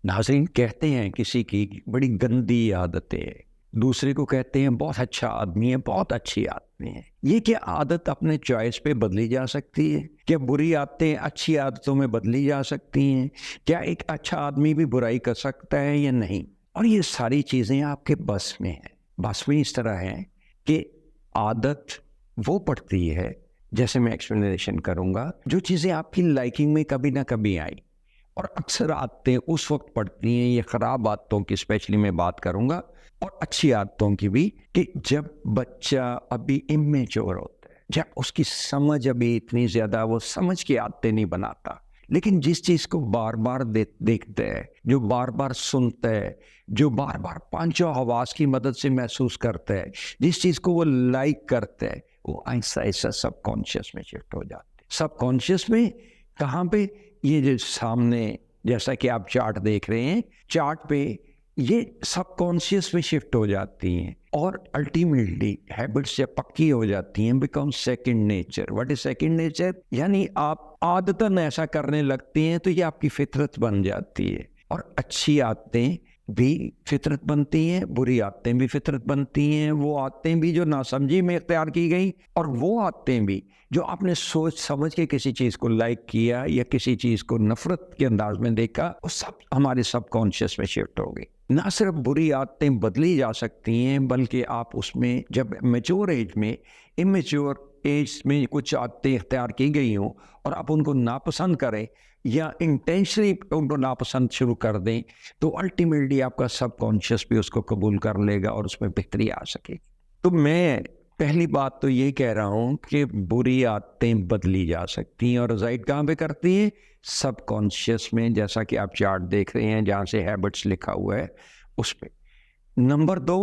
नाज़रीन, कहते हैं किसी की बड़ी गंदी आदतें हैं, दूसरे को कहते हैं बहुत अच्छा आदमी है, बहुत अच्छी आदमी है। ये क्या आदत अपने चॉइस पे बदली जा सकती है? क्या बुरी आदतें अच्छी आदतों में बदली जा सकती हैं? क्या एक अच्छा आदमी भी बुराई कर सकता है या नहीं? और ये सारी चीज़ें आपके बस में हैं। बस में इस तरह है कि आदत वो पड़ती है, जैसे मैं एक्सप्लेनेशन करूँगा, जो चीज़ें आपकी लाइकिंग में कभी ना कभी आई। और अक्सर आदतें उस वक्त पड़ती हैं, ये ख़राब आदतों की स्पेशली मैं बात करूँगा और अच्छी आदतों की भी, कि जब बच्चा अभी इम्मेच्योर होता है, जब उसकी समझ अभी इतनी ज़्यादा, वो समझ की आदतें नहीं बनाता। लेकिन जिस चीज़ को बार-बार देखता है, जो बार-बार सुनता है, जो बार-बार पाँचों हवास की मदद से महसूस करता है, जिस चीज़ को वो लाइक करता है, वो ऐसा-ऐसा सबकॉन्शियस में शिफ्ट हो जाते हैं। सबकॉन्शियस में कहाँ पे? ये जो सामने, जैसा कि आप चार्ट देख रहे हैं, चार्ट पे ये सबकॉन्शियस में शिफ्ट हो जाती हैं और अल्टीमेटली हैबिट्स जब पक्की हो जाती हैं, become second nature. What is second nature? यानी आप आदतन ऐसा करने लगती हैं तो ये आपकी फितरत बन जाती है। और अच्छी आदतें भी फितरत बनती हैं, बुरी आदतें भी फितरत बनती हैं। वो आदतें भी जो नासमझी में इख्तियार की गई, और वो आदतें भी जो आपने सोच समझ के किसी चीज़ को लाइक किया या किसी चीज़ को नफ़रत के अंदाज में देखा, वो सब हमारे सबकॉन्शियस में शिफ्ट हो गई। ना सिर्फ बुरी आदतें बदली जा सकती हैं, बल्कि आप उसमें जब मैच्योर एज में, इमेच्योर एज में कुछ आदतें इख्तियार की गई हों और आप उनको नापसंद करें या इंटेंशनली उनको नापसंद शुरू कर दें, तो अल्टीमेटली आपका सबकॉन्शियस भी उसको कबूल कर लेगा और उसमें बेहतरी आ सकेगी। तो मैं पहली बात तो ये कह रहा हूँ कि बुरी आदतें बदली जा सकती हैं और रिज़ाइड कहाँ पे करती हैं? सबकॉन्शियस में, जैसा कि आप चार्ट देख रहे हैं जहाँ से हैबिट्स लिखा हुआ है, उस पे। नंबर 2,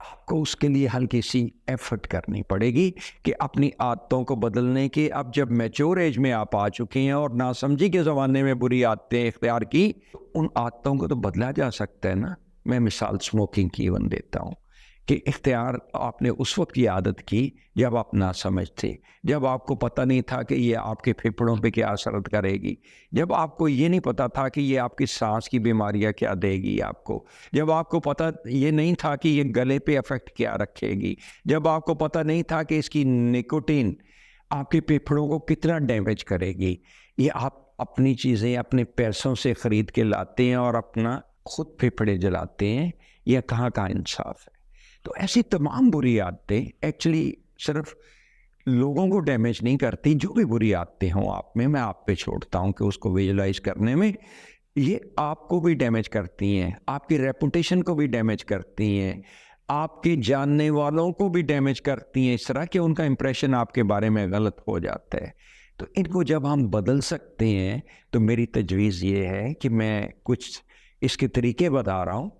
आपको उसके लिए हल्की सी एफर्ट करनी पड़ेगी कि अपनी आदतों को बदलने की। अब जब मैच्योर एज में आप आ चुके हैं और नासमझी के ज़माने में बुरी आदतें इख्तियार की, तो उन आदतों को तो बदला जा सकता है ना। मैं मिसाल स्मोकिंग की वन देता हूँ कि इख्तियार आपने उस वक्त की आदत की जब आप नासमझ थे, जब आपको पता नहीं था कि ये आपके फेफड़ों पे क्या असर करेगी, जब आपको ये नहीं पता था कि ये आपकी सांस की बीमारियां क्या देगी आपको, जब आपको पता ये नहीं था कि ये गले पे इफेक्ट क्या रखेगी, जब आपको पता नहीं था कि इसकी निकोटीन आपके फेफड़ों को कितना डैमेज करेगी। ये आप अपनी चीज़ें अपने पैसों से ख़रीद के लाते हैं और अपना खुद फेफड़े जलाते हैं। यह कहाँ का इंसाफ है? तो ऐसी तमाम बुरी आदतें एक्चुअली सिर्फ लोगों को डैमेज नहीं करती। जो भी बुरी आदतें हों आप में, मैं आप पे छोड़ता हूँ कि उसको विजुलाइज करने में, ये आपको भी डैमेज करती हैं, आपकी रेपुटेशन को भी डैमेज करती हैं, आपके जानने वालों को भी डैमेज करती हैं, इस तरह कि उनका इंप्रेशन आपके बारे में गलत हो जाता है। तो इनको जब हम बदल सकते हैं, तो मेरी तजवीज़ ये है कि मैं कुछ इसके तरीके बता रहा हूँ,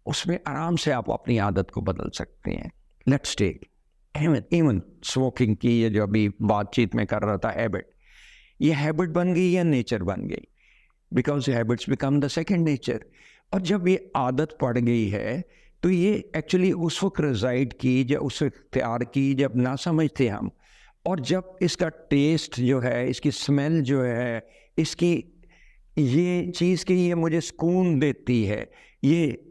उसमें आराम से आप अपनी आदत को बदल सकते हैं। लेट्स टेक इवन स्मोकिंग की, ये जो अभी बातचीत में कर रहा था, हैबिट। ये हैबिट बन गई या नेचर बन गई? Because habits become the second nature. और जब ये आदत पड़ गई है, तो ये एक्चुअली उस वक्त रिजाइड की, जब उस वक्त तैयार की जब ना समझ थे हम, और जब इसका टेस्ट जो है, इसकी स्मेल जो है, इसकी ये चीज़ की ये मुझे सुकून देती है, ये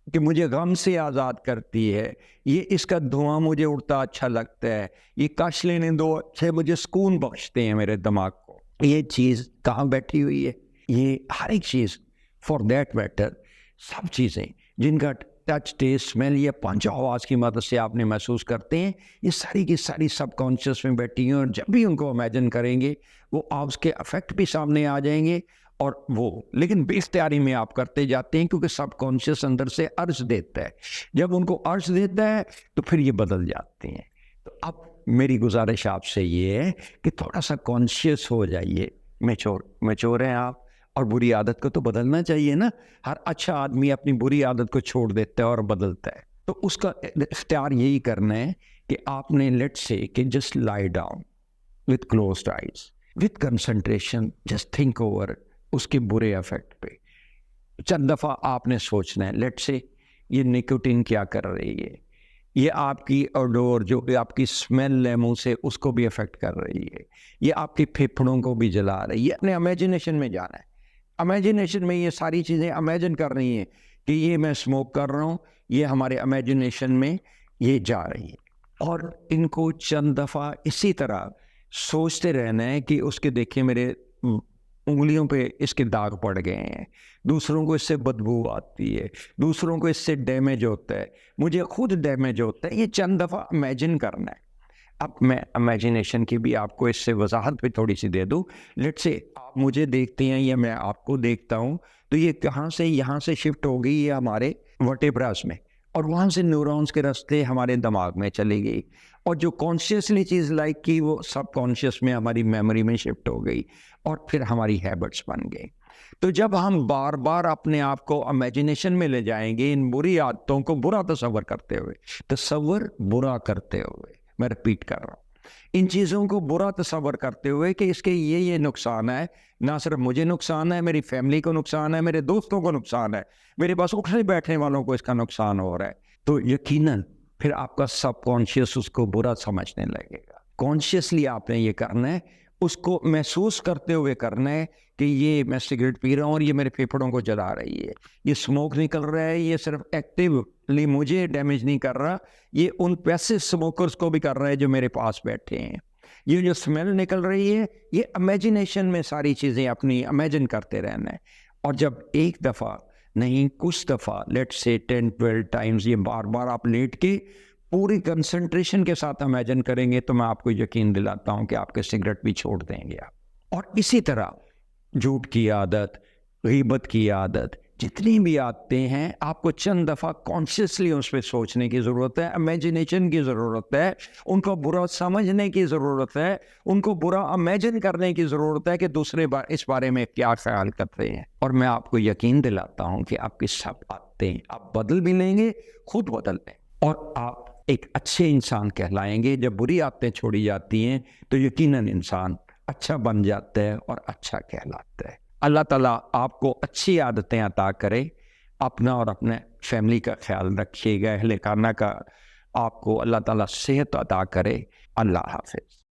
कि मुझे गम से आज़ाद करती है, ये इसका धुआं मुझे उड़ता अच्छा लगता है, ये कश लेने दो से मुझे सुकून बख्शते हैं मेरे दिमाग को। ये चीज़ कहाँ बैठी हुई है? ये हर एक चीज़, फॉर दैट मैटर सब चीज़ें जिनका टच, टेस्ट, स्मेल, ये पांचों आवाज़ की मदद से आपने महसूस करते हैं, ये सारी की सारी सबकॉन्शियस में बैठी हैं। और जब भी उनको इमेजिन करेंगे, वो आप उसके अफेक्ट भी सामने आ जाएंगे। और वो लेकिन बेख्तियारी में आप करते जाते हैं, क्योंकि सबकॉन्शियस अंदर से अर्ज देता है। जब उनको अर्ज देता है, तो फिर ये बदल जाते हैं। तो अब मेरी गुजारिश आपसे ये है कि थोड़ा सा कॉन्शियस हो जाइए। मैच्योर हैं आप, और बुरी आदत को तो बदलना चाहिए ना। हर अच्छा आदमी अपनी बुरी आदत को छोड़ देता है और बदलता है। तो उसका इख्तियार यही करना है कि आपने, लेट्स से कि just lie down with closed eyes, with concentration, just think over उसके बुरे इफेक्ट पे। चंद दफ़ा आपने सोचना है, लेट्स से ये निकोटीन क्या कर रही है, ये आपकी ओडोर जो आपकी स्मेल है मुंह से, उसको भी अफेक्ट कर रही है, ये आपके फेफड़ों को भी जला रही है। अपने इमेजिनेशन में जाना है, इमेजिनेशन में ये सारी चीज़ें इमेजिन कर रही हैं कि ये मैं स्मोक कर रहा हूँ, ये हमारे इमेजिनेशन में ये जा रही है। और इनको चंद दफ़ा इसी तरह सोचते रहना है कि उसके देखिए मेरे उंगलियों पे इसके दाग पड़ गए हैं, दूसरों को इससे बदबू आती है, दूसरों को इससे डैमेज होता है, मुझे खुद डैमेज होता है। ये चंद दफ़ा इमेजिन करना है। अब मैं इमेजिनेशन की भी आपको इससे वजाहत भी थोड़ी सी दे दूँ। लेट्स से आप मुझे देखते हैं या मैं आपको देखता हूँ, तो ये कहाँ से यहाँ से शिफ्ट हो गई है हमारे वर्टेब्रास में, और वहाँ से न्यूरॉन्स के रास्ते हमारे दिमाग में चली गई, और जो कॉन्शियसली चीज़ लाइक की वो सब कॉन्शियस में हमारी मेमोरी में शिफ्ट हो गई, और फिर हमारी हैबिट्स बन गई। तो जब हम बार बार अपने आप को इमेजिनेशन में ले जाएंगे इन बुरी आदतों को बुरा तस्वर करते हुए, तस्वर बुरा करते हुए, मैं रिपीट कर रहा हूँ, इन चीज़ों को बुरा तस्वर करते हुए कि इसके ये नुकसान है, ना सिर्फ मुझे नुकसान है, मेरी फैमिली को नुकसान है, मेरे दोस्तों को नुकसान है, मेरे पास उठने बैठने वालों को इसका नुकसान हो रहा है, तो यकीनन फिर आपका सबकॉन्शियस उसको बुरा समझने लगेगा। कॉन्शियसली आपने ये करना है, उसको महसूस करते हुए करना है कि ये मैं सिगरेट पी रहा हूँ और ये मेरे फेफड़ों को जला रही है, ये स्मोक निकल रहा है, ये सिर्फ एक्टिवली मुझे डैमेज नहीं कर रहा, ये उन पैसिव स्मोकर्स को भी कर रहा है जो मेरे पास बैठे हैं। ये जो स्मेल निकल रही है, ये इमेजिनेशन में सारी चीज़ें अपनी इमेजिन करते रहना है। और जब एक दफ़ा नहीं कुछ दफ़ा, लेट्स से 10-12 टाइम्स ये बार बार आप लेट के पूरी कंसंट्रेशन के साथ इमेजिन करेंगे, तो मैं आपको यकीन दिलाता हूं कि आपके सिगरेट भी छोड़ देंगे आप। और इसी तरह झूठ की आदत, गीबत की आदत, जितनी भी आदतें हैं, आपको चंद दफ़ा कॉन्शियसली उस पर सोचने की ज़रूरत है, इमेजिनेशन की ज़रूरत है, उनको बुरा समझने की ज़रूरत है, उनको बुरा इमेजिन करने की ज़रूरत है कि दूसरे बार इस बारे में क्या ख्याल करते हैं। और मैं आपको यकीन दिलाता हूँ कि आपकी सब आदतें आप बदल भी लेंगे, खुद बदल लें, और आप एक अच्छे इंसान कहलाएंगे। जब बुरी आदतें छोड़ी जाती हैं तो यकीनन इंसान अच्छा बन जाता है और अच्छा कहलाता है। अल्लाह ताला आपको अच्छी आदतें अता करे। अपना और अपने फैमिली का ख्याल रखिएगा। अहले खाना का आपको अल्लाह ताला सेहत अता करे। अल्लाह हाफिज़।